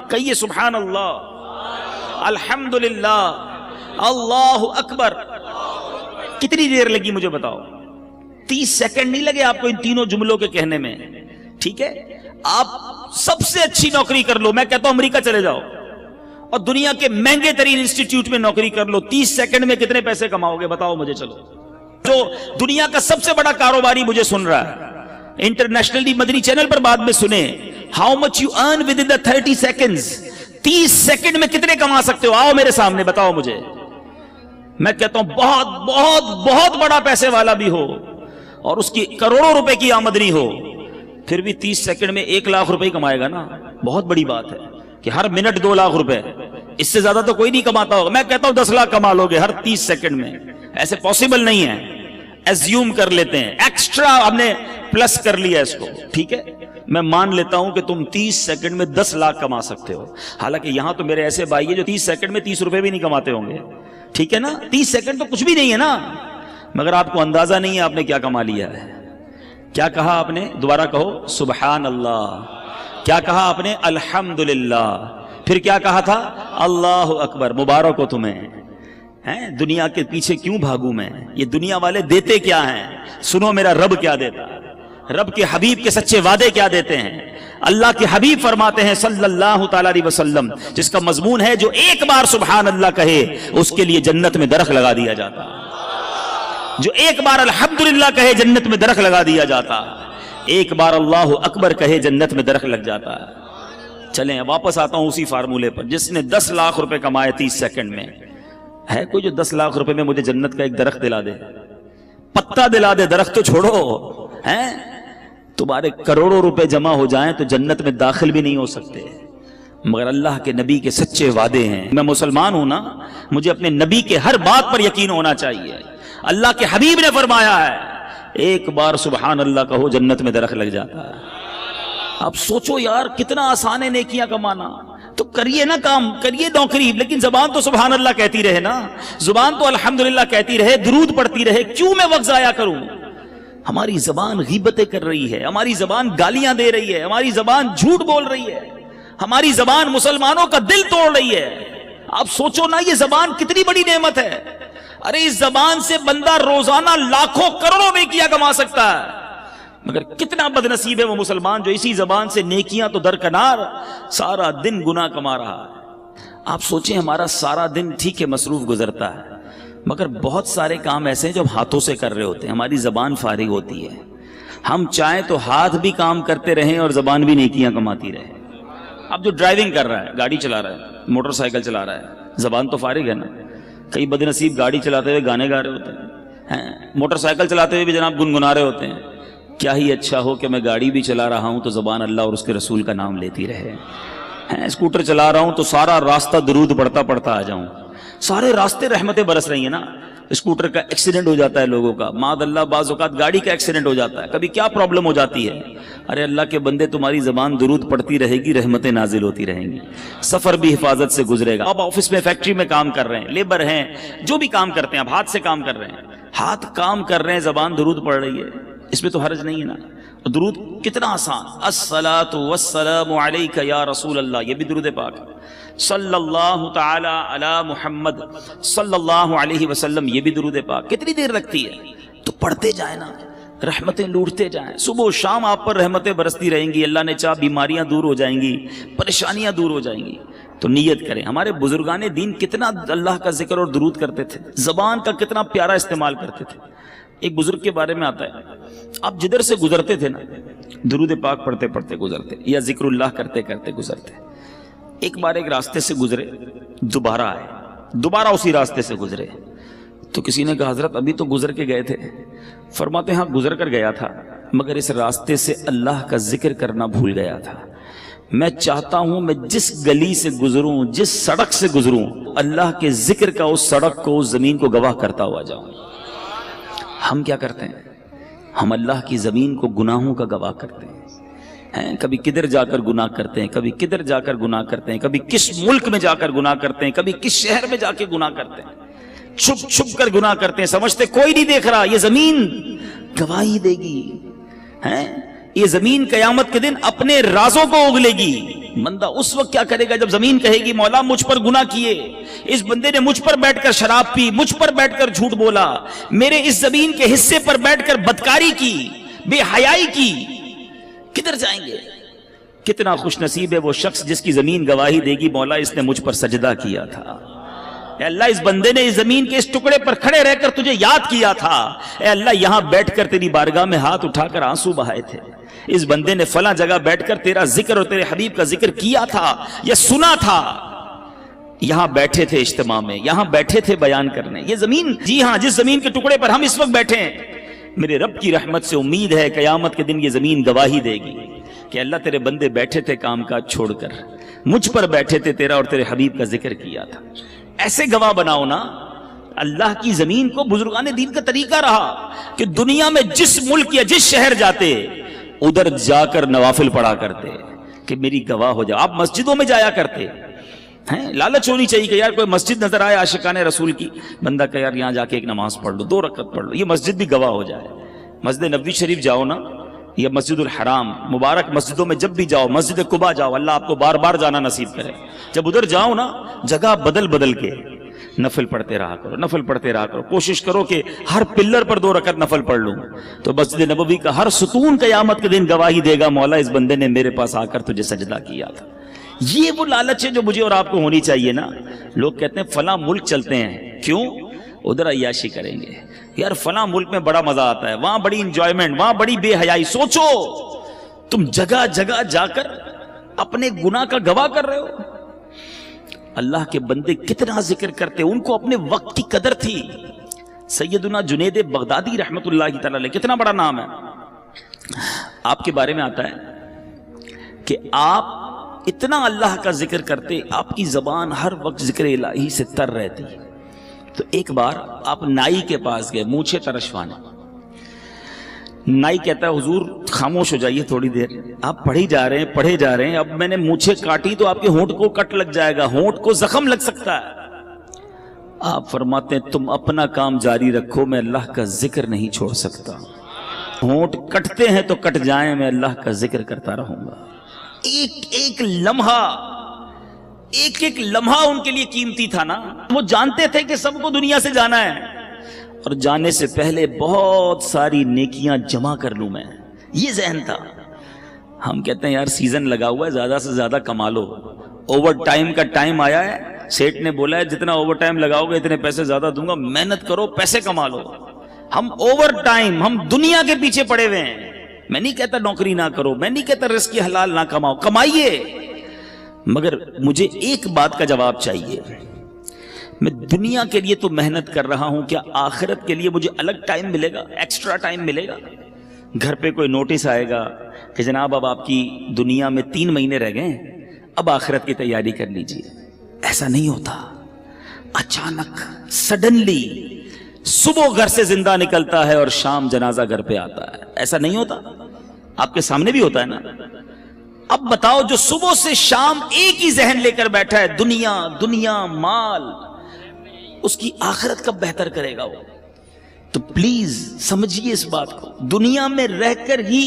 کہیے سبحان اللہ، الحمدللہ، اللہ اکبر۔ کتنی دیر لگی مجھے بتاؤ؟ 30 سیکنڈ نہیں لگے آپ کو ان تینوں جملوں کے کہنے میں، ٹھیک ہے؟ آپ سب سے اچھی نوکری کر لو، میں کہتا ہوں امریکہ چلے جاؤ اور دنیا کے مہنگے ترین انسٹیٹیوٹ میں نوکری کر لو، 30 سیکنڈ میں کتنے پیسے کماؤ گے بتاؤ مجھے؟ چلو، جو دنیا کا سب سے بڑا کاروباری مجھے سن رہا ہے، انٹرنیشنلی مدنی چینل پر بعد میں سنیں، how much you earn with in 30 seconds, 30 second میں کتنے کما سکتے ہو؟ آؤ میرے سامنے بتاؤ مجھے۔ میں کہتا ہوں بہت بہت بہت بڑا پیسے والا بھی ہو اور اس کی کروڑوں روپے کی آمدنی ہو، پھر بھی 30 سیکنڈ میں 1 لاکھ روپے کمائے گا نا۔ بہت بڑی بات ہے کہ ہر منٹ 2 لاکھ روپے، اس سے زیادہ تو کوئی نہیں کماتا ہوگا۔ میں کہتا ہوں 10 لاکھ کما لو گے ہر 30 سیکنڈ میں۔ ایسے پاسبل نہیں ہے، ایزیوم کر لیتے ہیں، ایکسٹرا ہم نے پلس کر لیا اس کو، ٹھیک ہے؟ میں مان لیتا ہوں کہ تم 30 سیکنڈ میں 10 لاکھ کما سکتے ہو، حالانکہ یہاں تو میرے ایسے بھائی ہیں جو 30 سیکنڈ میں 30 روپے بھی نہیں کماتے ہوں گے، ٹھیک ہے نا؟ 30 سیکنڈ تو کچھ بھی نہیں ہے نا، مگر آپ کو اندازہ نہیں ہے آپ نے کیا کما لیا ہے۔ کیا کہا آپ نے؟ دوبارہ کہو سبحان اللہ۔ کیا کہا آپ نے؟ الحمدللہ۔ پھر کیا کہا تھا؟ اللہ اکبر۔ مبارک ہو تمہیں۔ دنیا کے پیچھے کیوں بھاگوں میں؟ یہ دنیا والے دیتے کیا ہیں؟ سنو میرا رب کیا دیتا ہے، رب کے حبیب کے سچے وعدے کیا دیتے ہیں۔ اللہ کے حبیب فرماتے ہیں صلی اللہ تعالی علیہ وسلم، جس کا مضمون ہے جو ایک بار سبحان اللہ کہے اس کے لیے جنت میں درخت لگا دیا جاتا، جو ایک بار الحمدللہ کہے جنت میں درخت لگا دیا جاتا، ایک بار اللہ اکبر کہے جنت میں درخت لگ جاتا۔ چلیں واپس آتا ہوں اسی فارمولے پر، جس نے 10 لاکھ روپے کمائے 30 سیکنڈ میں، ہے کوئی جو 10 لاکھ روپے میں مجھے جنت کا ایک درخت دلا دے؟ پتا دلا دے، درخت تو چھوڑو، ہیں تمہارے کروڑوں روپے جمع ہو جائیں تو جنت میں داخل بھی نہیں ہو سکتے، مگر اللہ کے نبی کے سچے وعدے ہیں۔ میں مسلمان ہوں نا، مجھے اپنے نبی کے ہر بات پر یقین ہونا چاہیے۔ اللہ کے حبیب نے فرمایا ہے ایک بار سبحان اللہ کہو جنت میں درخت لگ جاتا ہے۔ اب سوچو یار کتنا آسان ہے نیکیاں کمانا، تو کریے نا کام، کریے نوکری، لیکن زبان تو سبحان اللہ کہتی رہے نا، زبان تو الحمدللہ کہتی رہے، درود پڑھتی رہے۔ کیوں میں وقت ضائع کروں؟ ہماری زبان غیبتیں کر رہی ہے، ہماری زبان گالیاں دے رہی ہے، ہماری زبان جھوٹ بول رہی ہے، ہماری زبان مسلمانوں کا دل توڑ رہی ہے۔ آپ سوچو نا یہ زبان کتنی بڑی نعمت ہے۔ ارے اس زبان سے بندہ روزانہ لاکھوں کروڑوں نیکیاں کما سکتا ہے، مگر کتنا بد نصیب ہے وہ مسلمان جو اسی زبان سے نیکیاں تو درکنار سارا دن گناہ کما رہا ہے۔ آپ سوچیں ہمارا سارا دن ٹھیک ہے مصروف گزرتا ہے، مگر بہت سارے کام ایسے ہیں جو ہم ہاتھوں سے کر رہے ہوتے ہیں، ہماری زبان فارغ ہوتی ہے۔ ہم چاہیں تو ہاتھ بھی کام کرتے رہیں اور زبان بھی نیکیاں کماتی رہے۔ اب جو ڈرائیونگ کر رہا ہے، گاڑی چلا رہا ہے، موٹر سائیکل چلا رہا ہے، زبان تو فارغ ہے نا۔ کئی بد نصیب گاڑی چلاتے ہوئے گانے گا رہے ہوتے ہیں، موٹر سائیکل چلاتے ہوئے بھی جناب گنگنا رہے ہوتے ہیں۔ کیا ہی اچھا ہو کہ میں گاڑی بھی چلا رہا ہوں تو زبان اللہ اور اس کے رسول کا نام لیتی رہے، اسکوٹر چلا رہا ہوں تو سارا راستہ درود پڑھتا پڑھتا آ جاؤں، سارے راستے رحمتیں برس رہی ہیں نا۔ اسکوٹر کا ایکسیڈنٹ ہو جاتا ہے لوگوں کا، معاذ اللہ بعض اوقات گاڑی کا ایکسیڈنٹ ہو جاتا ہے، کبھی کیا پرابلم ہو جاتی ہے۔ ارے اللہ کے بندے تمہاری زبان درود پڑھتی رہے گی، رحمتیں نازل ہوتی رہیں گی، سفر بھی حفاظت سے گزرے گا۔ آپ آفس میں فیکٹری میں کام کر رہے ہیں، لیبر ہیں، جو بھی کام کرتے ہیں، آپ ہاتھ سے کام کر رہے ہیں، ہاتھ کام کر رہے ہیں، زبان درود پڑھ رہی ہے، اس میں تو حرج نہیں ہے نا۔ درود کتنا آسان، الصلاۃ والسلام علیک یا رسول اللہ، یہ بھی درود پاک ہے۔ صلی اللہ تعالی علی محمد صلی اللہ علیہ وسلم، یہ بھی درود پاک۔ کتنی دیر لگتی ہے؟ تو پڑھتے جائیں نا، رحمتیں لوٹتے جائیں، صبح و شام آپ پر رحمتیں برستی رہیں گی، اللہ نے چاہ بیماریاں دور ہو جائیں گی، پریشانیاں دور ہو جائیں گی۔ تو نیت کریں۔ ہمارے بزرگان دین کتنا اللہ کا ذکر اور درود کرتے تھے، زبان کا کتنا پیارا استعمال کرتے تھے۔ ایک بزرگ کے بارے میں آتا ہے، آپ جدھر سے گزرتے تھے نا، درود پاک پڑھتے پڑھتے گزرتے یا ذکر اللہ کرتے کرتے گزرتے۔ ایک بار ایک راستے سے گزرے، دوبارہ آئے، دوبارہ اسی راستے سے گزرے، تو کسی نے کہا حضرت ابھی تو گزر کے گئے تھے۔ فرماتے ہیں ہاں گزر کر گیا تھا، مگر اس راستے سے اللہ کا ذکر کرنا بھول گیا تھا۔ میں چاہتا ہوں میں جس گلی سے گزروں، جس سڑک سے گزروں، اللہ کے ذکر کا اس سڑک کو، اس زمین کو گواہ کرتا ہوا جاؤں۔ ہم کیا کرتے ہیں؟ ہم اللہ کی زمین کو گناہوں کا گواہ کرتے ہیں، کبھی کدھر جا کر گناہ کرتے ہیں، کبھی کدھر جا کر گناہ کرتے ہیں، کبھی کس ملک میں جا کر گناہ کرتے ہیں، کبھی کس شہر میں جا کے گناہ کرتے ہیں، چھپ چھپ کر گناہ کرتے ہیں، سمجھتے کوئی نہیں دیکھ رہا، یہ زمین گواہی دے گی، یہ زمین قیامت کے دن اپنے رازوں کو اگلے گی۔ بندہ اس وقت کیا کرے گا جب زمین کہے گی مولا مجھ پر گناہ کیے، اس بندے نے مجھ پر بیٹھ کر شراب پی، مجھ پر بیٹھ کر جھوٹ بولا، میرے اس زمین کے حصے پر بیٹھ کر بدکاری کی، بے حیائی کی، کدھر جائیں گے؟ کتنا خوش نصیب ہے وہ شخص جس کی زمین گواہی دے گی مولا اس نے مجھ پر سجدہ کیا تھا، اے اللہ اس بندے نے اس زمین کے اس ٹکڑے پر کھڑے رہ کر تجھے یاد کیا تھا، اے اللہ یہاں بیٹھ کر تیری بارگاہ میں ہاتھ اٹھا کر آنسو بہائے تھے، اس بندے نے فلاں جگہ بیٹھ کر تیرا ذکر اور تیرے حبیب کا ذکر کیا تھا یا سنا تھا، یہاں بیٹھے تھے اجتماع میں، یہاں بیٹھے تھے بیان کرنے، یہ زمین، جی ہاں جس زمین کے ٹکڑے پر ہم اس وقت بیٹھے ہیں، میرے رب کی رحمت سے امید ہے قیامت کے دن یہ زمین گواہی دے گی کہ اللہ تیرے بندے بیٹھے تھے کام کاج چھوڑ کر، مجھ پر بیٹھے تھے، تیرا اور تیرے حبیب کا ذکر کیا تھا۔ ایسے گواہ بناؤ نا۔ اللہ کی زمین کو بزرگان دین کا طریقہ رہا کہ دنیا میں جس ملک یا جس شہر جاتے ادھر جا کر نوافل پڑھا کرتے کہ میری گواہ ہو جاؤ۔ آپ مسجدوں میں جایا کرتے ہیں، لالچ ہونی چاہیے کہ یار کوئی مسجد نظر آئے عاشقان رسول کی، بندہ کہ یار یہاں جا کے ایک نماز پڑھ لو، 2 رکعت پڑھ لو، یہ مسجد بھی گواہ ہو جائے۔ مسجد نبوی شریف جاؤ نا، یا مسجد الحرام، مبارک مسجدوں میں جب بھی جاؤ، مسجد قباء جاؤ، اللہ آپ کو بار بار جانا نصیب کرے، جب ادھر جاؤ نا جگہ بدل بدل کے نفل پڑھتے رہا کرو، نفل پڑھتے رہا کرو، کوشش کرو کہ ہر پلر پر 2 رکعت نفل پڑھ لوں، تو مسجد نبوی کا ہر ستون قیامت کے دن گواہی دے گا مولا اس بندے نے میرے پاس آ کر تجھے سجدہ کیا تھا۔ یہ وہ لالچ ہے جو مجھے اور آپ کو ہونی چاہیے نا۔ لوگ کہتے ہیں فلاں ملک چلتے ہیں، کیوں؟ ادھر عیاشی کریں گے، یار فلاں ملک میں بڑا مزہ آتا ہے، وہاں بڑی انجوائمنٹ، وہاں بڑی بے حیائی۔ سوچو تم جگہ جگہ جا کر اپنے گناہ کا گواہ کر رہے ہو۔ اللہ کے بندے کتنا ذکر کرتے، ان کو اپنے وقت کی قدر تھی۔ سیدنا جنید بغدادی رحمت اللہ تعالی علیہ، کتنا بڑا نام ہے، آپ کے بارے میں آتا ہے کہ آپ اتنا اللہ کا ذکر کرتے، آپ کی زبان ہر وقت ذکر الہی سے تر رہتی۔ تو ایک بار آپ نائی کے پاس گئے مونچھیں ترشوانے، نائی کہتا ہے حضور خاموش ہو جائیے تھوڑی دیر، آپ پڑھے جا رہے ہیں، اب میں نے مونچھیں کاٹی تو آپ کے ہونٹ کو کٹ لگ جائے گا، ہونٹ کو زخم لگ سکتا ہے۔ آپ فرماتے ہیں تم اپنا کام جاری رکھو، میں اللہ کا ذکر نہیں چھوڑ سکتا، ہونٹ کٹتے ہیں تو کٹ جائیں، میں اللہ کا ذکر کرتا رہوں گا۔ ایک لمحہ ان کے لیے قیمتی تھا نا۔ وہ جانتے تھے کہ سب کو دنیا سے جانا ہے، اور جانے سے پہلے بہت ساری نیکیاں جمع کر لوں میں، یہ ذہن تھا۔ ہم کہتے ہیں یار سیزن لگا ہوا ہے، زیادہ سے زیادہ کما لو، اوور ٹائم کا ٹائم آیا ہے، سیٹ نے بولا ہے جتنا اوور ٹائم لگاؤ گے اتنے پیسے زیادہ دوں گا، محنت کرو پیسے کما لو۔ ہم اوور ٹائم، ہم دنیا کے پیچھے پڑے ہوئے ہیں۔ میں نہیں کہتا نوکری نہ کرو، میں نہیں کہتا رزق حلال نہ کماؤ، کمائیے، مگر مجھے ایک بات کا جواب چاہیے، میں دنیا کے لیے تو محنت کر رہا ہوں، کیا آخرت کے لیے مجھے الگ ٹائم ملے گا، ایکسٹرا ٹائم ملے گا؟ گھر پہ کوئی نوٹس آئے گا کہ جناب اب آپ کی دنیا میں 3 مہینے رہ گئے، اب آخرت کی تیاری کر لیجئے۔ ایسا نہیں ہوتا، اچانک سڈنلی صبح گھر سے زندہ نکلتا ہے اور شام جنازہ گھر پہ آتا ہے، ایسا نہیں ہوتا؟ آپ کے سامنے بھی ہوتا ہے نا۔ اب بتاؤ جو صبح سے شام ایک ہی ذہن لے کر بیٹھا ہے، دنیا دنیا مال، اس کی آخرت کب بہتر کرے گا وہ؟ تو پلیز سمجھیے اس بات کو، دنیا میں رہ کر ہی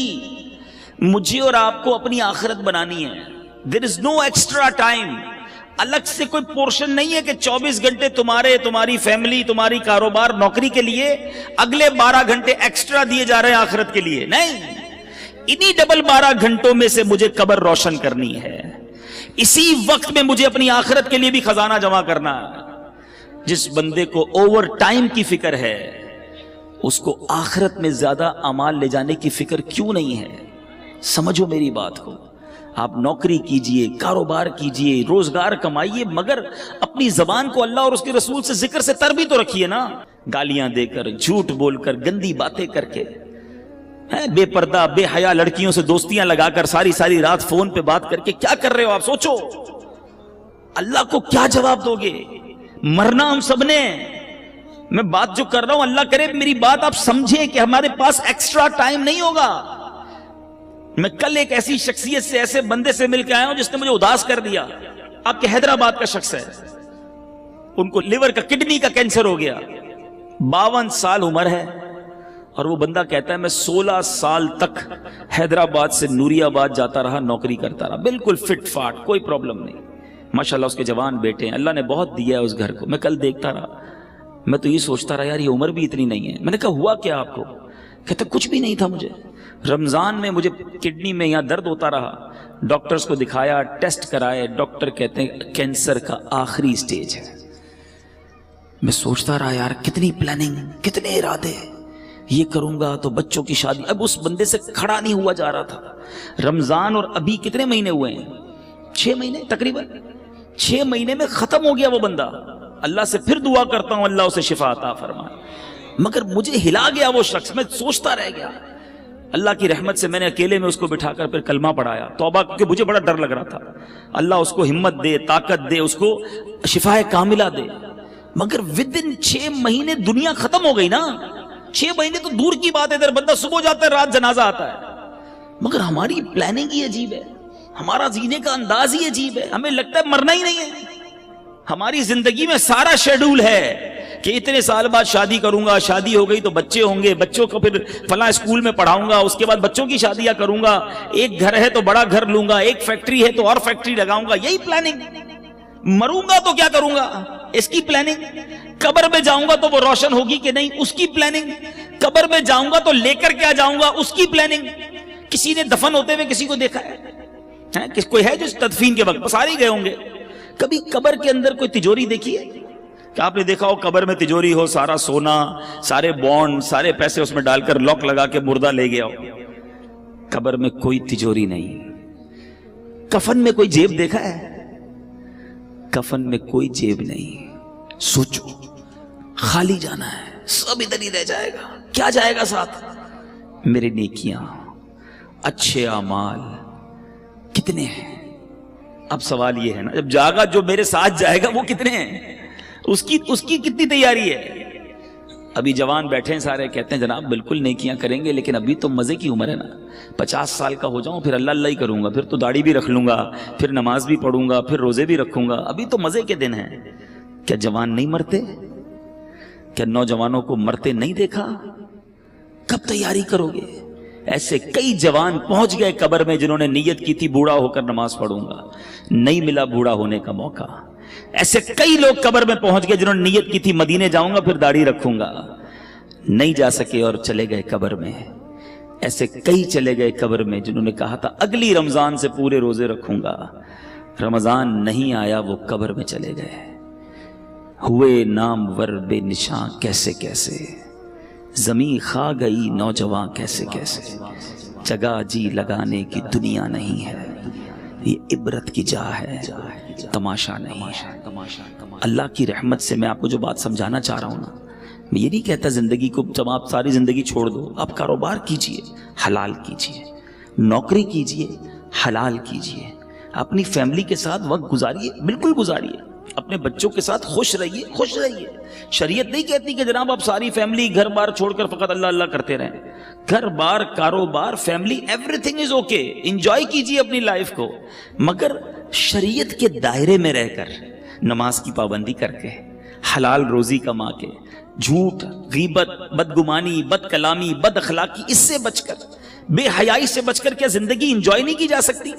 مجھے اور آپ کو اپنی آخرت بنانی ہے۔ There is no extra time، الگ سے کوئی پورشن نہیں ہے کہ 24 گھنٹے تمہاری فیملی، تمہاری کاروبار، نوکری کے لیے، اگلے 12 گھنٹے ایکسٹرا دیے جا رہے ہیں آخرت کے لیے، نہیں، انہی ڈبل 12 گھنٹوں میں سے مجھے قبر روشن کرنی ہے، اسی وقت میں مجھے اپنی آخرت کے لیے بھی خزانہ جمع کرنا ہے۔ جس بندے کو اوور ٹائم کی فکر ہے، اس کو آخرت میں زیادہ اعمال لے جانے کی فکر کیوں نہیں ہے؟ سمجھو میری بات کو۔ آپ نوکری کیجئے، کاروبار کیجئے، روزگار کمائیے، مگر اپنی زبان کو اللہ اور اس کے رسول سے ذکر سے تر بھی تو رکھیے نا۔ گالیاں دے کر، جھوٹ بول کر، گندی باتیں کر کے، بے پردہ بے حیا لڑکیوں سے دوستیاں لگا کر، ساری رات فون پہ بات کر کے کیا کر رہے ہو آپ؟ سوچو اللہ کو کیا جواب دو گے؟ مرنا ہم سب نے۔ میں بات جو کر رہا ہوں، اللہ کرے میری بات آپ سمجھیں کہ ہمارے پاس ایکسٹرا ٹائم نہیں ہوگا۔ میں کل ایک ایسی شخصیت سے، ایسے بندے سے مل کے آیا ہوں جس نے مجھے اداس کر دیا۔ آپ کے حیدرآباد کا شخص ہے، ان کو لیور کا، کڈنی کا کینسر ہو گیا، 52 سال عمر ہے، اور وہ بندہ کہتا ہے میں 16 سال تک حیدرآباد سے نوری آباد جاتا رہا, نوکری کرتا رہا, بالکل فٹ فاٹ, کوئی پرابلم نہیں. ماشاءاللہ اس کے جوان بیٹے ہیں, اللہ نے بہت دیا ہے اس گھر کو. میں کل دیکھتا رہا, میں تو یہ سوچتا رہا یار یہ عمر بھی اتنی نہیں ہے. میں نے کہا ہوا کیا آپ کو؟ کہتا کچھ بھی نہیں تھا مجھے. رمضان میں مجھے کڈنی میں یہاں درد ہوتا رہا, ڈاکٹرز کو دکھایا, ٹیسٹ کرائے, ڈاکٹر کہتے ہیں کینسر کا آخری سٹیج ہے. میں سوچتا رہا یار کتنی پلاننگ, کتنے ارادے, یہ کروں گا تو بچوں کی شادی. اب اس بندے سے کھڑا نہیں ہوا جا رہا تھا. رمضان اور ابھی کتنے مہینے ہوئے ہیں؟ 6 مہینے تقریباً. 6 مہینے میں ختم ہو گیا وہ بندہ. اللہ سے پھر دعا کرتا ہوں اللہ اسے شفا عطا فرمائے. مگر مجھے ہلا گیا وہ شخص, میں سوچتا رہ گیا. اللہ کی رحمت سے میں نے اکیلے میں اس کو بٹھا کر پھر کلمہ پڑھایا, توبہ, کیونکہ مجھے بڑا ڈر لگ رہا تھا. اللہ اس کو ہمت دے, طاقت دے, اس کو شفا کاملہ دے. مگر ودن 6 مہینے دنیا ختم ہو گئی نا. 6 مہینے تو دور کی بات ہے, ادھر بندہ صبح جاتا ہے رات جنازہ آتا ہے. مگر ہماری پلاننگ ہی عجیب ہے, ہمارا جینے کا انداز ہی عجیب ہے. ہمیں لگتا ہے مرنا ہی نہیں ہے. ہماری زندگی میں سارا شیڈول ہے کہ اتنے سال بعد شادی کروں گا, شادی ہو گئی تو بچے ہوں گے, بچوں کو پھر فلاں اسکول میں پڑھاؤں گا, اس کے بعد بچوں کی شادیاں کروں گا, ایک گھر ہے تو بڑا گھر لوں گا, ایک فیکٹری ہے تو اور فیکٹری لگاؤں گا. یہی پلاننگ. مروں گا تو کیا کروں گا, اس کی پلاننگ. قبر میں جاؤں گا تو وہ روشن ہوگی کہ نہیں, اس کی پلاننگ. قبر میں جاؤں گا تو لے کر کیا جاؤں گا, اس کی پلاننگ. کسی نے دفن ہوتے ہوئے کسی کو دیکھا ہے؟ کوئی ہے جو تدفین کے وقت سارے گئے ہوں گے. کبھی قبر کے اندر کوئی تجوری دیکھی ہے کہ آپ نے دیکھا ہو قبر میں تجوری ہو, سارا سونا, سارے بانڈ, سارے پیسے اس میں ڈال کر لاک لگا کے مردہ لے گیا ہو؟ قبر میں کوئی تجوری نہیں. کفن میں کوئی جیب دیکھا ہے؟ کفن میں کوئی جیب نہیں. سوچو, خالی جانا ہے, سب ادھر ہی رہ جائے گا. کیا جائے گا ساتھ؟ میرے نیکیاں, اچھے اعمال کتنے ہیں؟ اب سوال یہ ہے نا, جب جاگا جو میرے ساتھ جائے گا وہ کتنے ہیں, اس کی کتنی تیاری ہے؟ ابھی جوان بیٹھے ہیں سارے, کہتے ہیں جناب بالکل نیکیاں کریں گے, لیکن ابھی تو مزے کی عمر ہے نا. 50 سال کا ہو جاؤں پھر اللہ اللہ ہی کروں گا, پھر تو داڑھی بھی رکھ لوں گا, پھر نماز بھی پڑھوں گا, پھر روزے بھی رکھوں گا. ابھی تو مزے کے دن ہیں. کیا جوان نہیں مرتے؟ کیا نوجوانوں کو مرتے نہیں دیکھا؟ کب تیاری کرو گے؟ ایسے کئی جوان پہنچ گئے قبر میں جنہوں نے نیت کی تھی بوڑھا ہو کر نماز پڑھوں گا, نہیں ملا بوڑھا ہونے کا موقع. ایسے کئی لوگ قبر میں پہنچ گئے جنہوں نے نیت کی تھی مدینے جاؤں گا پھر داڑھی رکھوں گا, نہیں جا سکے اور چلے گئے قبر میں. ایسے کئی چلے گئے قبر میں جنہوں نے کہا تھا اگلی رمضان سے پورے روزے رکھوں گا, رمضان نہیں آیا وہ قبر میں چلے گئے. ہوئے نامور بے نشاں کیسے کیسے, زمین کھا گئی نوجوان کیسے کیسے. جگہ جی لگانے کی دنیا نہیں ہے, یہ عبرت کی جا ہے, تماشا نہیں ہے. اللہ کی رحمت سے میں آپ کو جو بات سمجھانا چاہ رہا ہوں نا, میں یہ نہیں کہتا زندگی کو جب آپ ساری زندگی چھوڑ دو, آپ کاروبار کیجئے, حلال کیجئے, نوکری کیجئے, حلال کیجئے, اپنی فیملی کے ساتھ وقت گزاریے, بالکل گزاریے, اپنے بچوں کے ساتھ خوش رہیے, خوش رہیے. شریعت نہیں کہتی کہ جناب آپ ساری فیملی گھر بار چھوڑ کر فقط اللہ اللہ کرتے رہیں. گھر بار, کاروبار, family, every thing is okay, enjoy کیجیے اپنی لائف کو, مگر شریعت کے دائرے میں رہ کر, نماز کی پابندی کر کے, حلال روزی کما کے, جھوٹ, غیبت, بدگمانی, بد کلامی, بد اخلاقی, اس سے بچ کر, بے حیائی سے بچ کر کیا زندگی انجوائے نہیں کی جا سکتی؟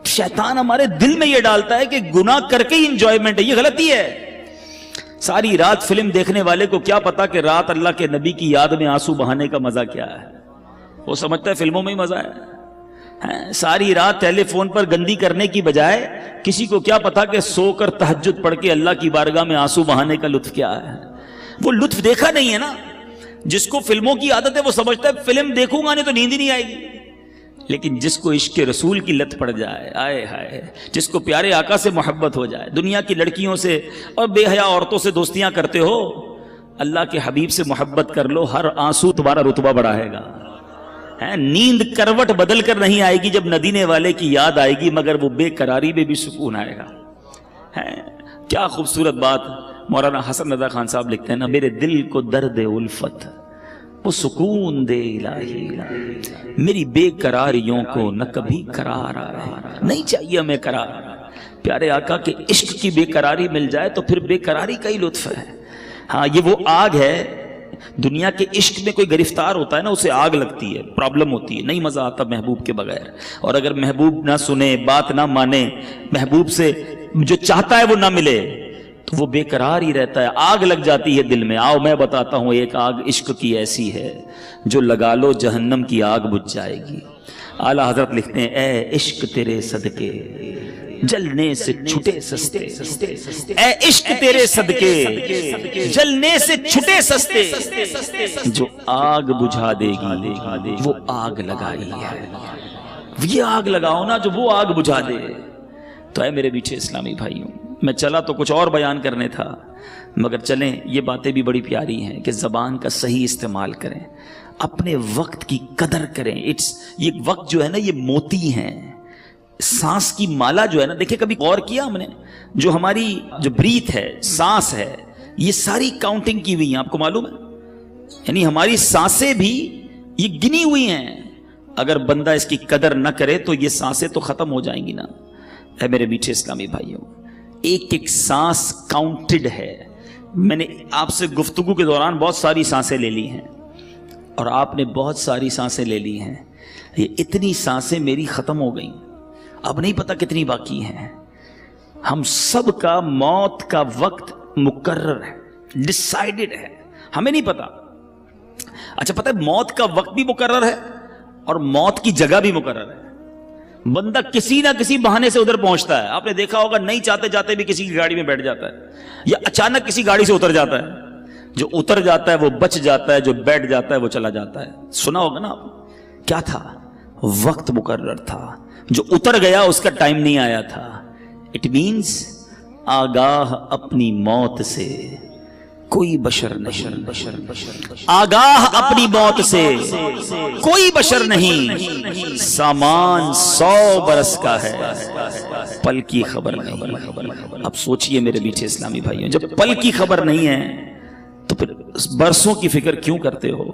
شیطان ہمارے دل میں یہ ڈالتا ہے کہ گناہ کر کے ہی انجوائمنٹ ہے, یہ غلطی ہے. ساری رات فلم دیکھنے والے کو کیا پتا کہ رات اللہ کے نبی کی یاد میں آنسو بہانے کا مزہ کیا ہے. وہ سمجھتا ہے فلموں میں ہی مزہ ہے. ساری رات ٹیلی فون پر گندی کرنے کی بجائے کسی کو کیا پتا کہ سو کر تہجد پڑھ کے اللہ کی بارگاہ میں آنسو بہانے کا لطف کیا ہے. وہ لطف دیکھا نہیں ہے نا. جس کو فلموں کی عادت ہے وہ سمجھتا ہے فلم دیکھوں گا نہیں تو نیند ہی نہیں آئے گی. لیکن جس کو عشق رسول کی لت پڑ جائے, آئے ہائے, جس کو پیارے آقا سے محبت ہو جائے, دنیا کی لڑکیوں سے اور بے حیا عورتوں سے دوستیاں کرتے ہو, اللہ کے حبیب سے محبت کر لو, ہر آنسو تمہارا رتبہ بڑھائے گا. نیند کروٹ بدل کر نہیں آئے گی جب ندینے والے کی یاد آئے گی, مگر وہ بے قراری میں بھی سکون آئے گا. کیا خوبصورت بات مولانا حسن رضا خان صاحب لکھتے ہیں نا, میرے دل کو درد الفت وہ سکون دے الہی, میری بے قراریوں کو نہ کبھی قرار آئے. نہیں چاہیے ہمیں قرار, پیارے آقا کے عشق کی بے قراری مل جائے تو پھر بے قراری کا ہی لطف ہے. ہاں یہ وہ آگ ہے دنیا کے عشق میں کوئی گرفتار ہوتا ہے نا، اسے آگ لگتی ہے، پرابلم ہوتی ہے، نہیں مزہ آتا محبوب کے بغیر. اور اگر محبوب نہ سنے، بات نہ مانے، محبوب سے جو چاہتا ہے وہ نہ ملے تو وہ بے قرار ہی رہتا ہے، آگ لگ جاتی ہے دل میں. آؤ میں بتاتا ہوں، ایک آگ عشق کی ایسی ہے جو لگا لو جہنم کی آگ بجھ جائے گی. اعلیٰ حضرت لکھتے ہیں، اے عشق تیرے صدقے جلنے سے چھٹے سستے، اے عشق تیرے صدقے جلنے سے چھٹے سستے، جو آگ بجھا دے گی وہ آگ لگائی ہے. یہ آگ لگاؤ نا جو وہ آگ بجھا دے. تو اے میرے میٹھے اسلامی بھائیوں، میں چلا تو کچھ اور بیان کرنے تھا، مگر چلیں یہ باتیں بھی بڑی پیاری ہیں کہ زبان کا صحیح استعمال کریں، اپنے وقت کی قدر کریں. یہ وقت جو ہے نا، یہ موتی ہیں. سانس کی مالا جو ہے نا، دیکھیں کبھی غور کیا ہم نے، جو ہماری جو بریتھ ہے، سانس ہے، یہ ساری کاؤنٹنگ کی ہوئی ہیں، آپ کو معلوم ہے؟ یعنی ہماری سانسیں بھی یہ گنی ہوئی ہیں. اگر بندہ اس کی قدر نہ کرے تو یہ سانسیں تو ختم ہو جائیں گی نا. اے میرے میٹھے اسلامی بھائیوں، ایک ایک سانس کاؤنٹڈ ہے. میں نے آپ سے گفتگو کے دوران بہت ساری سانسیں لے لی ہیں اور آپ نے بہت ساری سانسیں لے لی ہیں. یہ اتنی سانسیں میری ختم ہو گئیں، اب نہیں پتا کتنی باقی ہیں. ہم سب کا موت کا وقت مقرر ہے، ڈیسائیڈڈ ہے، ہمیں نہیں پتا. اچھا پتہ ہے موت کا وقت بھی مقرر ہے اور موت کی جگہ بھی مقرر ہے. بندہ کسی نہ کسی بہانے سے ادھر پہنچتا ہے. آپ نے دیکھا ہوگا نہیں چاہتے جاتے بھی کسی کی گاڑی میں بیٹھ جاتا ہے، یا اچانک کسی گاڑی سے اتر جاتا ہے. جو اتر جاتا ہے وہ بچ جاتا ہے، جو بیٹھ جاتا ہے وہ چلا جاتا ہے. سنا ہوگا نا آپ، کیا تھا؟ وقت مقرر تھا. جو اتر گیا اس کا ٹائم نہیں آیا تھا. اٹ مینز آگاہ اپنی موت سے کوئی بشر نہیں، آگاہ اپنی موت سے کوئی بشر نہیں. سامان 100 برس کا ہے، پل کی خبر نہیں. اب سوچئے میرے میٹھے اسلامی بھائیوں، جب پل کی خبر نہیں ہے تو پھر برسوں کی فکر کیوں کرتے ہو؟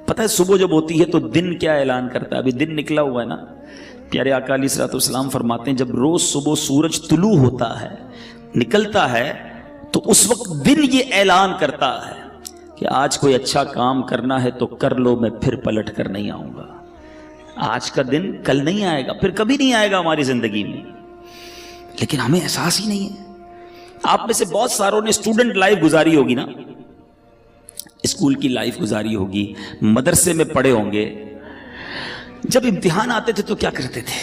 پتہ ہے صبح جب ہوتی ہے تو دن کیا اعلان کرتا ہے؟ ابھی دن نکلا ہوا ہے نا. پیارے آقا علیہ الصلوۃ والسلام فرماتے ہیں، جب روز صبح سورج طلوع ہوتا ہے، نکلتا ہے، تو اس وقت دن یہ اعلان کرتا ہے کہ آج کوئی اچھا کام کرنا ہے تو کر لو، میں پھر پلٹ کر نہیں آؤں گا. آج کا دن کل نہیں آئے گا، پھر کبھی نہیں آئے گا ہماری زندگی میں. لیکن ہمیں احساس ہی نہیں ہے. آپ میں سے بہت ساروں نے اسٹوڈنٹ لائف گزاری ہوگی نا، اسکول کی لائف گزاری ہوگی، مدرسے میں پڑھے ہوں گے. جب امتحان آتے تھے تو کیا کرتے تھے؟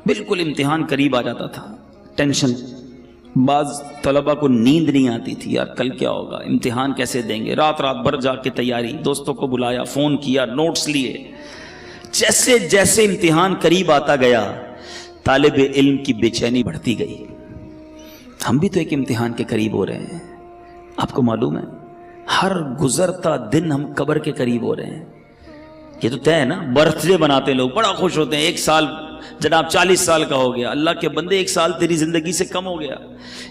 بالکل امتحان قریب آ جاتا تھا، ٹینشن. بعض طلبہ کو نیند نہیں آتی تھی، یار کل کیا ہوگا، امتحان کیسے دیں گے. رات رات بھر جا کے تیاری، دوستوں کو بلایا، فون کیا، نوٹس لیے. جیسے جیسے امتحان قریب آتا گیا، طالب علم کی بے چینی بڑھتی گئی. ہم بھی تو ایک امتحان کے قریب ہو رہے ہیں. آپ کو معلوم ہے ہر گزرتا دن ہم قبر کے قریب ہو رہے ہیں. یہ تو طے ہے نا. برتھ ڈے مناتے ہیں لوگ، بڑا خوش ہوتے ہیں، 1 سال جناب 40 سال کا ہو گیا. اللہ کے بندے 1 سال تیری زندگی سے کم ہو گیا.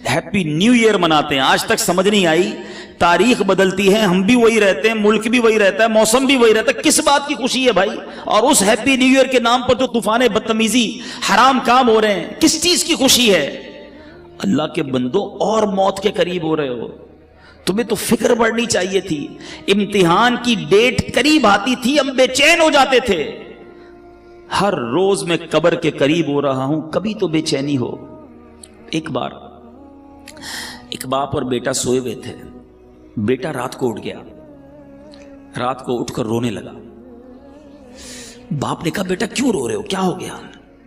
ہیپی نیو ایئر مناتے ہیں. آج تک سمجھ نہیں آئی، تاریخ بدلتی ہے، ہم بھی وہی رہتے ہیں، ملک بھی وہی رہتا ہے، موسم بھی وہی رہتا ہے، کس بات کی خوشی ہے بھائی؟ اور اس ہیپی نیو ایئر کے نام پر جو طوفان بدتمیزی، حرام کام ہو رہے ہیں، کس چیز کی خوشی ہے؟ اللہ کے بندوں اور موت کے قریب ہو رہے ہو. تمہیں تو فکر بڑھنی چاہیے تھی. امتحان کی ڈیٹ قریب آتی تھی، ہم بے چین ہو جاتے تھے. ہر روز میں قبر کے قریب ہو رہا ہوں، کبھی تو بے چینی ہو. ایک بار ایک باپ اور بیٹا سوئے ہوئے تھے. بیٹا رات کو اٹھ گیا، رات کو اٹھ کر رونے لگا. باپ نے کہا بیٹا کیوں رو رہے ہو، کیا ہو گیا؟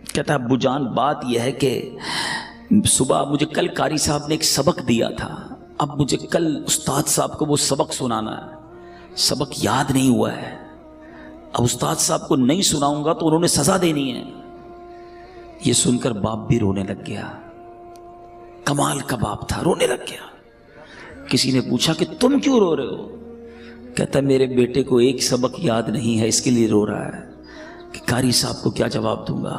کہتا ہے ابو جان بات یہ ہے کہ صبح مجھے کل قاری صاحب نے ایک سبق دیا تھا، اب مجھے کل استاد صاحب کو وہ سبق سنانا ہے، سبق یاد نہیں ہوا ہے. اب استاد صاحب کو نہیں سناؤں گا تو انہوں نے سزا دینی ہے. یہ سن کر باپ بھی رونے لگ گیا. کمال کا باپ تھا، رونے لگ گیا. کسی نے پوچھا کہ تم کیوں رو رہے ہو؟ کہتا میرے بیٹے کو ایک سبق یاد نہیں ہے، اس کے لیے رو رہا ہے کہ قاری صاحب کو کیا جواب دوں گا.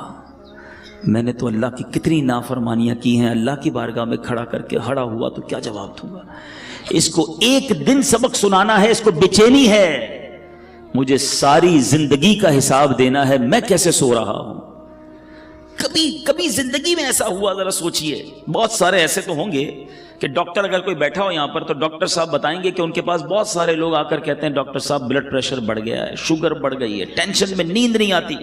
میں نے تو اللہ کی کتنی نافرمانیاں کی ہیں، اللہ کی بارگاہ میں کھڑا کر کے ہڑا ہوا تو کیا جواب دوں گا. اس کو ایک دن سبق سنانا ہے، اس کو بے چینی ہے. مجھے ساری زندگی کا حساب دینا ہے، میں کیسے سو رہا ہوں. کبھی کبھی زندگی میں ایسا ہوا؟ ذرا سوچئے. بہت سارے ایسے تو ہوں گے کہ ڈاکٹر اگر کوئی بیٹھا ہو یہاں پر تو ڈاکٹر صاحب بتائیں گے کہ ان کے پاس بہت سارے لوگ آ کر کہتے ہیں ڈاکٹر صاحب بلڈ پریشر بڑھ گیا ہے, شوگر بڑھ گئی ہے, ٹینشن میں نیند نہیں آتی.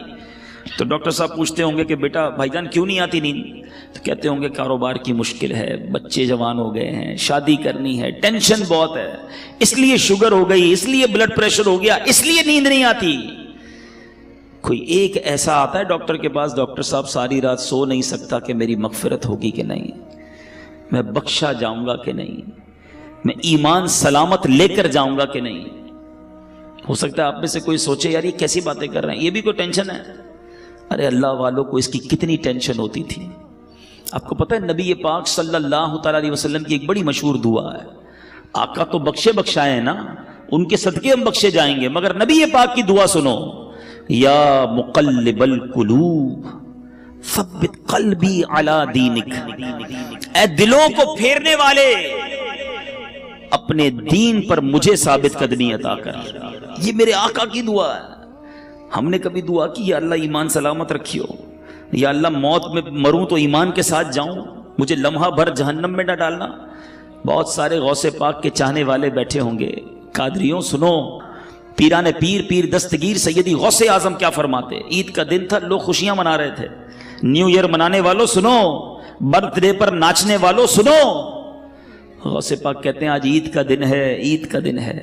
تو ڈاکٹر صاحب پوچھتے ہوں گے کہ بیٹا بھائی جان کیوں نہیں آتی نیند؟ تو کہتے ہوں گے کاروبار کی مشکل ہے, بچے جوان ہو گئے ہیں, شادی کرنی ہے, ٹینشن بہت ہے, اس لیے شوگر ہو گئی, اس لیے بلڈ پریشر ہو گیا, اس لیے نیند نہیں آتی. کوئی ایک ایسا آتا ہے ڈاکٹر کے پاس, ڈاکٹر صاحب ساری رات سو نہیں سکتا کہ میری مغفرت ہوگی کہ نہیں, میں بخشا جاؤں گا کہ نہیں, میں ایمان سلامت لے کر جاؤں گا کہ نہیں. ہو سکتا ہے آپ میں سے کوئی سوچے یار یہ کیسی باتیں کر رہے ہیں, یہ بھی کوئی ٹینشن ہے؟ ارے اللہ والوں کو اس کی کتنی ٹینشن ہوتی تھی. آپ کو پتہ ہے نبی پاک صلی اللہ تعالی علیہ وسلم کی ایک بڑی مشہور دعا ہے. آقا تو بخشے بخشائے نا, ان کے صدقے ہم بخشے جائیں گے, مگر نبی پاک کی دعا سنو, یا مقلب القلوب ثبت قلبی علی دینک, اے دلوں کو پھیرنے والے اپنے دین پر مجھے ثابت قدمی عطا کر. یہ میرے آقا کی دعا ہے. ہم نے کبھی دعا کی یا اللہ ایمان سلامت رکھیو, یا اللہ موت میں مروں تو ایمان کے ساتھ جاؤں, مجھے لمحہ بھر جہنم میں نہ ڈالنا. بہت سارے غوث پاک کے چاہنے والے بیٹھے ہوں گے. قادریوں سنو, پیران پیر پیر دستگیر سیدی غوث اعظم کیا فرماتے. عید کا دن تھا, لوگ خوشیاں منا رہے تھے. نیو ایئر منانے والوں سنو, برتھ ڈے پر ناچنے والوں سنو. غوث پاک کہتے ہیں آج عید کا دن ہے, عید کا دن ہے.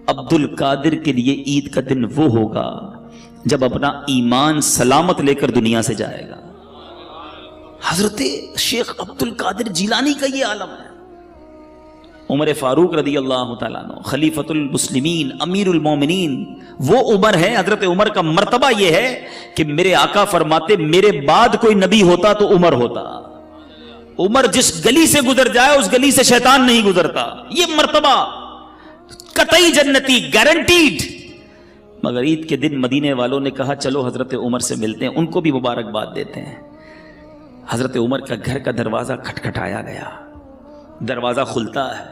عبد القادر کے لیے عید کا دن وہ ہوگا جب اپنا ایمان سلامت لے کر دنیا سے جائے گا. حضرت شیخ عبد القادر جیلانی کا یہ عالم ہے. عمر فاروق رضی اللہ تعالیٰ عنہ خلیفۃ المسلمین امیر المومنین, وہ عمر ہے. حضرت عمر کا مرتبہ یہ ہے کہ میرے آقا فرماتے میرے بعد کوئی نبی ہوتا تو عمر ہوتا. عمر جس گلی سے گزر جائے اس گلی سے شیطان نہیں گزرتا. یہ مرتبہ قطعی جنتی, گارنٹیڈ. مگر عید کے دن مدینے والوں نے کہا چلو حضرت عمر سے ملتے ہیں, ان کو بھی مبارکباد دیتے ہیں. حضرت عمر کا گھر کا دروازہ کھٹکھٹایا گیا, دروازہ کھلتا ہے,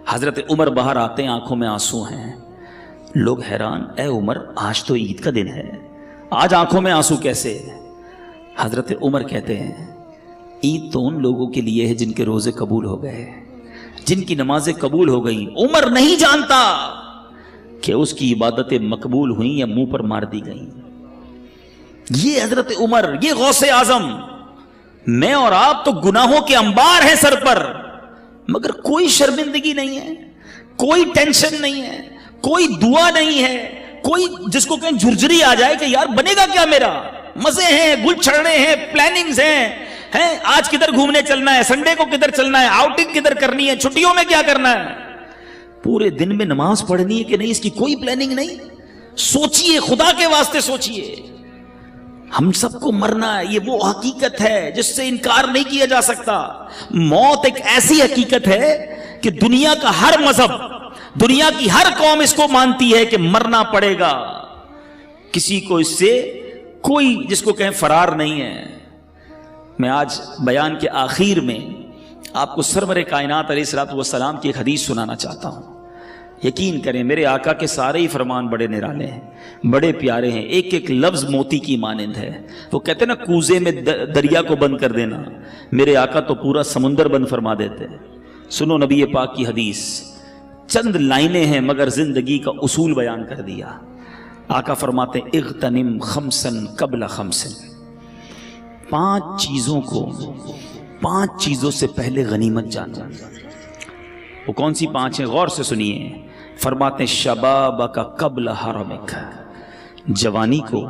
حضرت عمر باہر آتے ہیں, آنکھوں میں آنسو ہیں. لوگ حیران, اے عمر آج تو عید کا دن ہے, آج آنکھوں میں آنسو کیسے؟ حضرت عمر کہتے ہیں عید تو ان لوگوں کے لیے ہے جن کے روزے قبول ہو گئے, جن کی نمازیں قبول ہو گئیں. عمر نہیں جانتا کہ اس کی عبادتیں مقبول ہوئیں یا منہ پر مار دی گئیں. یہ حضرت عمر, یہ غوث اعظم. میں اور آپ تو گناہوں کے انبار ہیں سر پر, مگر کوئی شرمندگی نہیں ہے, کوئی ٹینشن نہیں ہے, کوئی دعا نہیں ہے, کوئی جس کو کہیں جھرجھری آ جائے کہ یار بنے گا کیا میرا. مزے ہیں, گل چھڑنے ہیں, پلاننگز ہیں, آج کدھر گھومنے چلنا ہے, سنڈے کو کدھر چلنا ہے, آؤٹنگ کدھر کرنی ہے, چھٹیوں میں کیا کرنا ہے. پورے دن میں نماز پڑھنی ہے کہ نہیں, اس کی کوئی پلاننگ نہیں. سوچئے, خدا کے واسطے سوچئے, ہم سب کو مرنا ہے. یہ وہ حقیقت ہے جس سے انکار نہیں کیا جا سکتا. موت ایک ایسی حقیقت ہے کہ دنیا کا ہر مذہب, دنیا کی ہر قوم اس کو مانتی ہے کہ مرنا پڑے گا. کسی کو اس سے کوئی جس کو کہیں فرار نہیں ہے. میں آج بیان کے آخر میں آپ کو سرور کائنات علیہ الصلوۃ والسلام کی ایک حدیث سنانا چاہتا ہوں. یقین کریں میرے آقا کے سارے ہی فرمان بڑے نرالے ہیں, بڑے پیارے ہیں, ایک ایک لفظ موتی کی مانند ہے. وہ کہتے ہیں نا کوزے میں دریا کو بند کر دینا, میرے آقا تو پورا سمندر بند فرما دیتے ہیں. سنو نبی پاک کی حدیث, چند لائنیں ہیں مگر زندگی کا اصول بیان کر دیا. آقا فرماتے ہیں اغتنم خمسن قبل خمسن, 5 چیزوں کو 5 چیزوں سے پہلے غنیمت جانا. وہ کون سی 5 ہیں؟ غور سے سنیے. فرماتے ہیں شبابک قبل حرمک, جوانی کو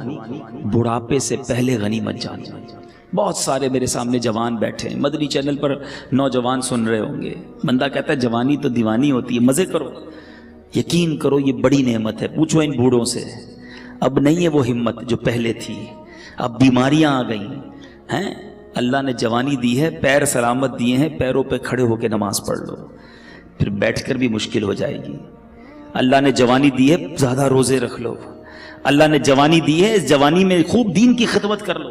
بڑھاپے سے پہلے غنیمت جانا. بہت سارے میرے سامنے جوان بیٹھے ہیں, مدنی چینل پر نوجوان سن رہے ہوں گے. بندہ کہتا ہے جوانی تو دیوانی ہوتی ہے, مزے کرو. یقین کرو یہ بڑی نعمت ہے. پوچھو ان بوڑھوں سے, اب نہیں ہے وہ ہمت جو پہلے تھی. اب بیماریاں آ گئی ہیں. اللہ نے جوانی دی ہے, پیر سلامت دیے ہیں, پیروں پہ کھڑے ہو کے نماز پڑھ لو, پھر بیٹھ کر بھی مشکل ہو جائے گی. اللہ نے جوانی دی ہے, زیادہ روزے رکھ لو. اللہ نے جوانی دی ہے, اس جوانی میں خوب دین کی خدمت کر لو.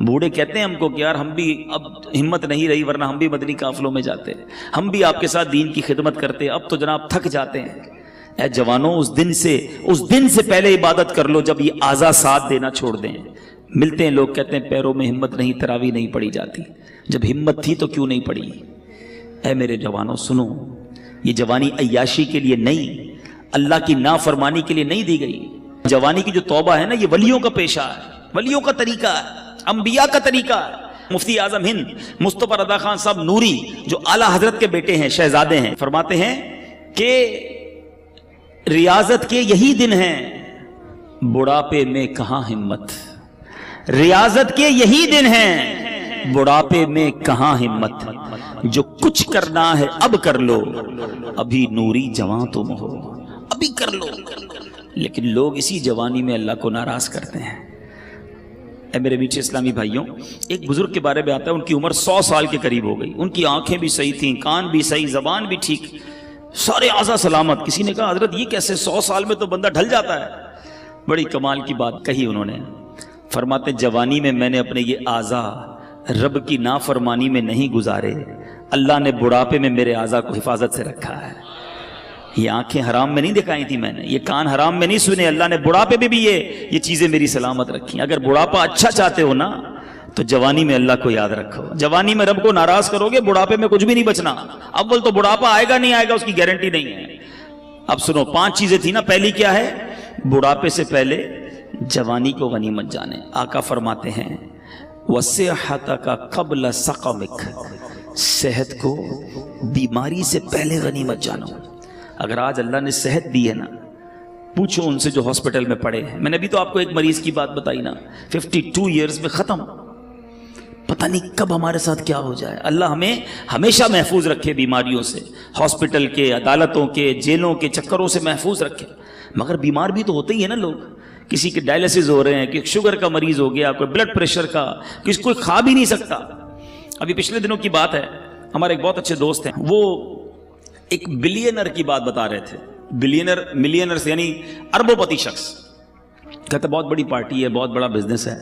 بوڑھے کہتے ہیں ہم کو کہ یار ہم بھی اب ہمت نہیں رہی, ورنہ ہم بھی مدنی قافلوں میں جاتے, ہم بھی آپ کے ساتھ دین کی خدمت کرتے, اب تو جناب تھک جاتے ہیں. اے جوانوں, اس دن سے پہلے عبادت کر لو جب یہ اعضاء ساتھ دینا چھوڑ دیں. ملتے ہیں لوگ کہتے ہیں پیروں میں ہمت نہیں, تراویح نہیں پڑھی جاتی. جب ہمت تھی تو کیوں نہیں پڑھی؟ اے میرے جوانوں سنو، یہ جوانی عیاشی کے لیے نہیں، اللہ کی نافرمانی کے لیے نہیں دی گئی. جوانی کی جو توبہ ہے نا، یہ ولیوں کا پیشہ ہے، ولیوں کا طریقہ ہے، انبیاء کا طریقہ ہے. مفتی اعظم ہند مصطفیٰ رضا خان صاحب نوری جو اعلیٰ حضرت کے بیٹے ہیں، شہزادے ہیں، فرماتے ہیں کہ ریاضت کے یہی دن ہیں، بڑھاپے میں کہاں ہمت. ریاضت کے یہی دن ہیں، بڑھاپے میں کہاں ہمت. جو کچھ کرنا ہے اب کر لو، ابھی نوری جوان تم ہو، ابھی کر لو. لیکن لوگ اسی جوانی میں اللہ کو ناراض کرتے ہیں. اے میرے میٹھے اسلامی بھائیوں، ایک بزرگ کے بارے میں آتا ہے، ان کی عمر 100 سال کے قریب ہو گئی. ان کی آنکھیں بھی صحیح تھیں، کان بھی صحیح، زبان بھی ٹھیک، سارے اعضاء سلامت. کسی نے کہا حضرت یہ کیسے 100 سال میں تو بندہ ڈھل جاتا ہے. بڑی کمال کی بات کہی انہوں نے. فرماتے جوانی میں میں نے اپنے یہ اعضاء رب کی نافرمانی میں نہیں گزارے، اللہ نے بڑھاپے میں میرے اعضاء کو حفاظت سے رکھا ہے. یہ آنکھیں حرام میں نہیں دکھائی تھی میں نے، یہ کان حرام میں نہیں سنے، اللہ نے بڑھاپے میں بھی یہ چیزیں میری سلامت رکھی. اگر بڑھاپا اچھا چاہتے ہو نا تو جوانی میں اللہ کو یاد رکھو. جوانی میں رب کو ناراض کرو گے، بڑھاپے میں کچھ بھی نہیں بچنا. اول تو بڑھاپا آئے گا نہیں آئے گا اس کی گارنٹی نہیں ہے. اب سنو، 5 چیزیں تھی نا. پہلی کیا ہے؟ بڑھاپے سے پہلے جوانی کو غنیمت جانے. آقا فرماتے ہیں وَصِحَّتَكَ قَبْلَ سَقَمِكَ، صحت کو بیماری سے پہلے غنیمت جانو. اگر آج اللہ نے صحت دی ہے نا، پوچھو ان سے جو ہاسپٹل میں پڑے ہیں. میں نے ابھی تو آپ کو ایک مریض کی بات بتائی نا، 52 ایئرز میں ختم. پتہ نہیں کب ہمارے ساتھ کیا ہو جائے. اللہ ہمیں ہمیشہ محفوظ رکھے بیماریوں سے، ہاسپٹل کے، عدالتوں کے، جیلوں کے چکروں سے محفوظ رکھے. مگر بیمار بھی تو ہوتے ہی ہیں نا لوگ. کسی کے ڈائلسس ہو رہے ہیں، کہ شوگر کا مریض ہو گیا، کوئی بلڈ پریشر کا، کسی کوئی کھا بھی نہیں سکتا. ابھی پچھلے دنوں کی بات ہے، ہمارے ایک بہت اچھے دوست ہیں، وہ ایک بلینر کی بات بتا رہے تھے. ملینر سے یعنی اربوں پتی شخص. کہتے بہت بڑی پارٹی ہے، بہت بڑا بزنس ہے.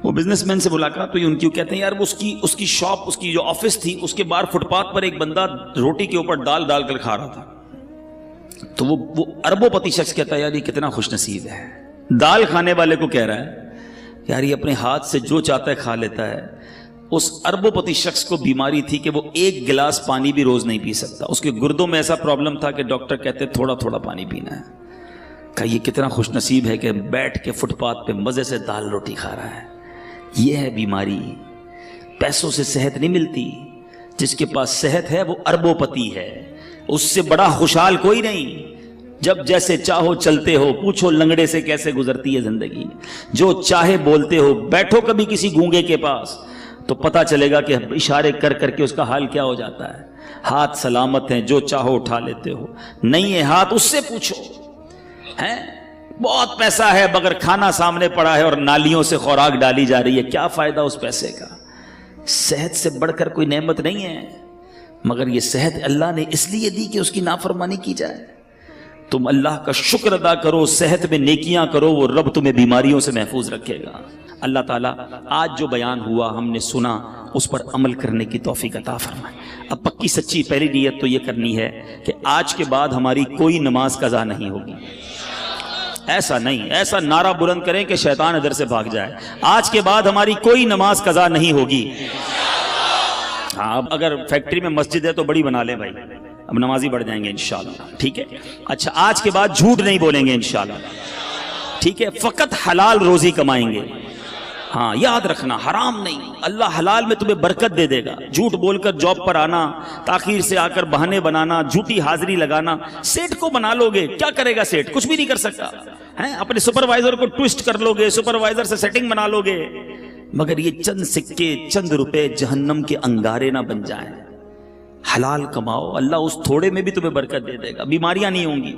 وہ بزنس مین سے ملاقات ہوئی ان کی. کہتے ہیں یار اس کی شاپ، اس کی جو آفس تھی، اس کے باہر فٹ پاتھ پر ایک بندہ روٹی کے اوپر ڈال ڈال کر کھا رہا تھا. تو وہ اربوں پتی شخص کہتا ہے یار یہ کتنا خوش نصیب ہے. دال کھانے والے کو کہہ رہا ہے یار یہ اپنے ہاتھ سے جو چاہتا ہے کھا لیتا ہے. اس اربوں پتی شخص کو بیماری تھی کہ وہ 1 گلاس پانی بھی روز نہیں پی سکتا. اس کے گردوں میں ایسا پرابلم تھا کہ ڈاکٹر کہتے تھوڑا تھوڑا پانی پینا ہے. کہ یہ کتنا خوش نصیب ہے کہ بیٹھ کے فٹ پاتھ پہ مزے سے دال روٹی کھا رہا ہے. یہ ہے بیماری. پیسوں سے صحت نہیں ملتی. جس کے پاس صحت ہے وہ اربوں پتی ہے. اس سے بڑا خوشحال کوئی نہیں. جب جیسے چاہو چلتے ہو، پوچھو لنگڑے سے کیسے گزرتی ہے زندگی. جو چاہے بولتے ہو. بیٹھو کبھی کسی گونگے کے پاس تو پتہ چلے گا کہ اشارے کر کر کے اس کا حال کیا ہو جاتا ہے. ہاتھ سلامت ہیں، جو چاہو اٹھا لیتے ہو. نہیں ہے ہاتھ، اس سے پوچھو. ہیں بہت پیسہ ہے مگر کھانا سامنے پڑا ہے اور نالیوں سے خوراک ڈالی جا رہی ہے. کیا فائدہ اس پیسے کا؟ صحت سے بڑھ کر کوئی نعمت نہیں ہے. مگر یہ صحت اللہ نے اس لیے دی کہ اس کی نافرمانی کی جائے. تم اللہ کا شکر ادا کرو، صحت میں نیکیاں کرو، وہ رب تمہیں بیماریوں سے محفوظ رکھے گا. اللہ تعالیٰ آج جو بیان ہوا ہم نے سنا، اس پر عمل کرنے کی توفیق عطا فرمائے. اب پکی سچی پہلی نیت تو یہ کرنی ہے کہ آج کے بعد ہماری کوئی نماز قضا نہیں ہوگی. ایسا نہیں، ایسا نعرہ بلند کریں کہ شیطان ادھر سے بھاگ جائے. آج کے بعد ہماری کوئی نماز قضا نہیں ہوگی. ہاں اب اگر فیکٹری میں مسجد ہے تو بڑی بنا لیں بھائی، اب نمازی بڑھ جائیں گے انشاءاللہ. ٹھیک ہے. اچھا آج کے بعد جھوٹ نہیں بولیں گے انشاءاللہ. ٹھیک ہے. فقط حلال روزی کمائیں گے. ہاں یاد رکھنا، حرام نہیں. اللہ حلال میں تمہیں برکت دے دے گا. جھوٹ بول کر جاب پر آنا، تاخیر سے آ کر بہانے بنانا، جھوٹی حاضری لگانا، سیٹ کو بنا لو گے. کیا کرے گا سیٹ؟ کچھ بھی نہیں کر سکتا. اپنے سپروائزر کو ٹوسٹ کر لو گے، سپروائزر سے سیٹنگ بنا لو گے. مگر یہ چند سکے، چند روپے جہنم کے انگارے نہ بن جائیں. حلال کماؤ، اللہ اس تھوڑے میں بھی تمہیں برکت دے دے گا. بیماریاں نہیں ہوں گی.